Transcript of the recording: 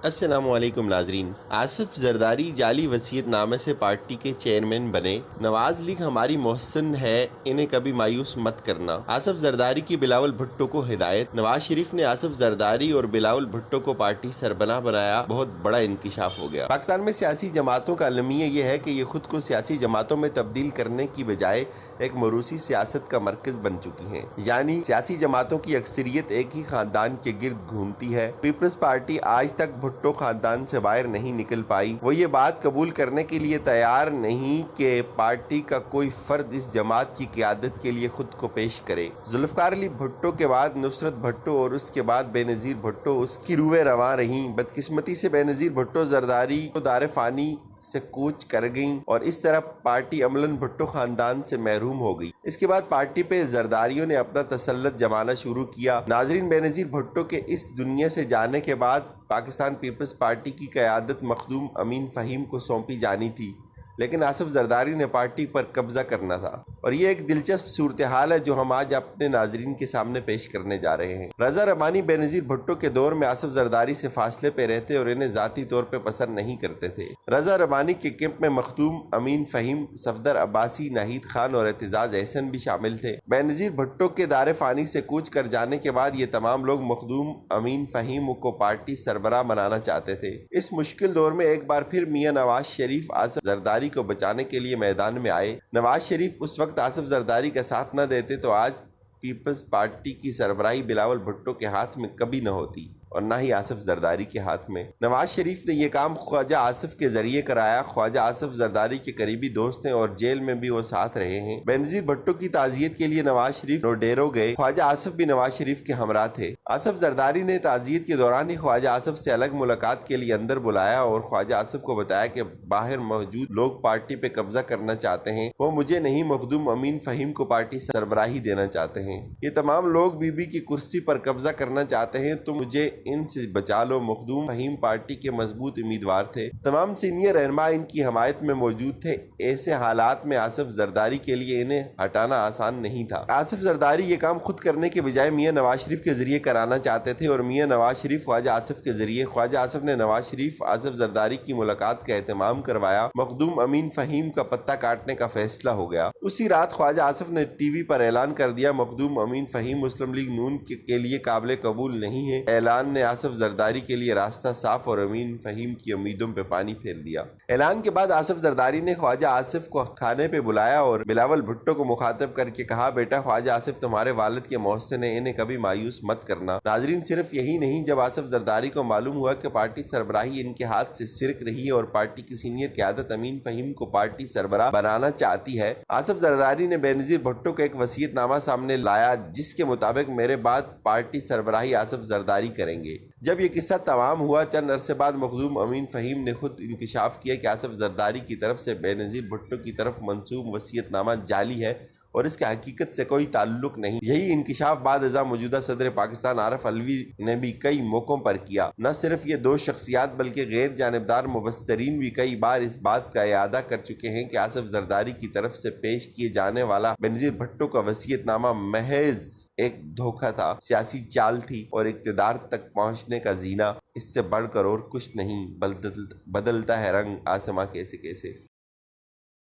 السلام علیکم ناظرین۔ آصف زرداری جعلی وصیت نامے سے پارٹی کے چیئرمین بنے۔ نواز لیگ ہماری محسن ہے، انہیں کبھی مایوس مت کرنا۔ آصف زرداری کی بلاول بھٹو کو ہدایت۔ نواز شریف نے آصف زرداری اور بلاول بھٹو کو پارٹی سربراہ بنایا، بہت بڑا انکشاف ہو گیا۔ پاکستان میں سیاسی جماعتوں کا المیہ یہ ہے کہ یہ خود کو سیاسی جماعتوں میں تبدیل کرنے کی بجائے ایک موروثی سیاست کا مرکز بن چکی ہیں، یعنی سیاسی جماعتوں کی اکثریت ایک ہی خاندان کے گرد گھومتی ہے۔ پیپلز پارٹی آج تک بھٹو خاندان سے باہر نہیں نکل پائی۔ وہ یہ بات قبول کرنے کے لیے تیار نہیں کہ پارٹی کا کوئی فرد اس جماعت کی قیادت کے لیے خود کو پیش کرے۔ ذوالفقار علی بھٹو کے بعد نصرت بھٹو اور اس کے بعد بے نظیر بھٹو اس کی روح رواں رہیں۔ بدقسمتی سے بے نظیر بھٹو زرداری کو دار فانی سے کوچ کر گئیں اور اس طرح پارٹی عملاً بھٹو خاندان سے محروم ہو گئی۔ اس کے بعد پارٹی پہ زرداریوں نے اپنا تسلط جمانا شروع کیا۔ ناظرین، بے نظیر بھٹو کے اس دنیا سے جانے کے بعد پاکستان پیپلز پارٹی کی قیادت مخدوم امین فہیم کو سونپی جانی تھی، لیکن آصف زرداری نے پارٹی پر قبضہ کرنا تھا، اور یہ ایک دلچسپ صورتحال ہے جو ہم آج اپنے ناظرین کے سامنے پیش کرنے جا رہے ہیں۔ رضا ربانی بے نظیر بھٹو کے دور میں آصف زرداری سے فاصلے پہ رہتے اور انہیں ذاتی طور پہ پسند نہیں کرتے تھے۔ رضا ربانی کے کیمپ میں مخدوم امین فہیم، صفدر عباسی، ناہید خان اور اعتزاز احسن بھی شامل تھے۔ بے نظیر بھٹو کے دار فانی سے کوچ کر جانے کے بعد یہ تمام لوگ مخدوم امین فہیم کو پارٹی سربراہ بنانا چاہتے تھے۔ اس مشکل دور میں ایک بار پھر میاں نواز شریف آصف زرداری کو بچانے کے لیے میدان میں آئے۔ نواز شریف اس وقت آصف زرداری کا ساتھ نہ دیتے تو آج پیپلز پارٹی کی سربراہی بلاول بھٹو کے ہاتھ میں کبھی نہ ہوتی، اور نہ ہی آصف زرداری کے ہاتھ میں۔ نواز شریف نے یہ کام خواجہ آصف کے ذریعے کرایا۔ خواجہ آصف زرداری کے قریبی دوست ہیں اور جیل میں بھی وہ ساتھ رہے ہیں۔ بے نظیر بھٹو کی تعزیت کے لیے نواز شریف روڈیرو گئے۔ خواجہ آصف بھی نواز شریف کے ہمراہ تھے۔ آصف زرداری نے تعزیت کے دوران ہی خواجہ آصف سے الگ ملاقات کے لیے اندر بلایا اور خواجہ آصف کو بتایا کہ باہر موجود لوگ پارٹی پہ قبضہ کرنا چاہتے ہیں، وہ مجھے نہیں مخدوم امین فہیم کو پارٹی سربراہی دینا چاہتے ہیں۔ یہ تمام لوگ بی بی کی کرسی پر قبضہ کرنا چاہتے ہیں، تو مجھے ان سے بچا لو۔ مخدوم فہیم پارٹی کے مضبوط امیدوار تھے۔ تمام سینئر رہنما ان کی حمایت میں موجود تھے۔ ایسے حالات میں آصف زرداری کے لیے انہیں ہٹانا آسان نہیں تھا۔ آصف زرداری یہ کام خود کرنے کے بجائے میاں نواز شریف کے ذریعے کرانا چاہتے تھے، اور میاں نواز شریف خواجہ آصف کے ذریعے۔ خواجہ آصف نے نواز شریف آصف زرداری کی ملاقات کا اہتمام کروایا۔ مخدوم امین فہیم کا پتہ کاٹنے کا فیصلہ ہو گیا۔ اسی رات خواجہ آصف نے ٹی وی پر اعلان کر دیا، مخدوم امین فہیم مسلم لیگ نون کے لیے قابل قبول نہیں ہے۔ اعلان نے آصف زرداری کے لیے راستہ صاف اور امین فہیم کی امیدوں پہ پانی پھیر دیا۔ اعلان کے بعد آصف زرداری نے خواجہ آصف کو کھانے پہ بلایا اور بلاول بھٹو کو مخاطب کر کے کہا، بیٹا خواجہ آصف تمہارے والد کے محسن ہیں، انہیں کبھی مایوس مت کرنا۔ ناظرین، صرف یہی نہیں، جب آصف زرداری کو معلوم ہوا کہ پارٹی سربراہی ان کے ہاتھ سے سرک رہی ہے اور پارٹی کی سینئر قیادت امین فہیم کو پارٹی سربراہ بنانا چاہتی ہے، آصف زرداری نے بے نظیر بھٹو کا ایک وصیت نامہ سامنے لایا جس کے مطابق میرے بعد پارٹی سربراہی آصف زرداری کریں گے۔ جب یہ قصہ تمام ہوا، چند عرصے بعد مخدوم امین فہیم نے خود انکشاف کیا کہ آصف زرداری کی طرف سے بے نظیر بھٹو کی طرف منسوب وصیت نامہ جعلی ہے اور اس کا حقیقت سے کوئی تعلق نہیں۔ یہی انکشاف بعد ازاں موجودہ صدر پاکستان عارف علوی نے بھی کئی موقعوں پر کیا۔ نہ صرف یہ دو شخصیات بلکہ غیر جانبدار مبصرین بھی کئی بار اس بات کا اعادہ کر چکے ہیں کہ آصف زرداری کی طرف سے پیش کیے جانے والا بے نظیر بھٹو کا وصیت نامہ محض ایک دھوکہ تھا، سیاسی چال تھی اور اقتدار تک پہنچنے کا زینہ۔ اس سے بڑھ کر اور کچھ نہیں، بدلتا ہے رنگ آسماں کیسے کیسے۔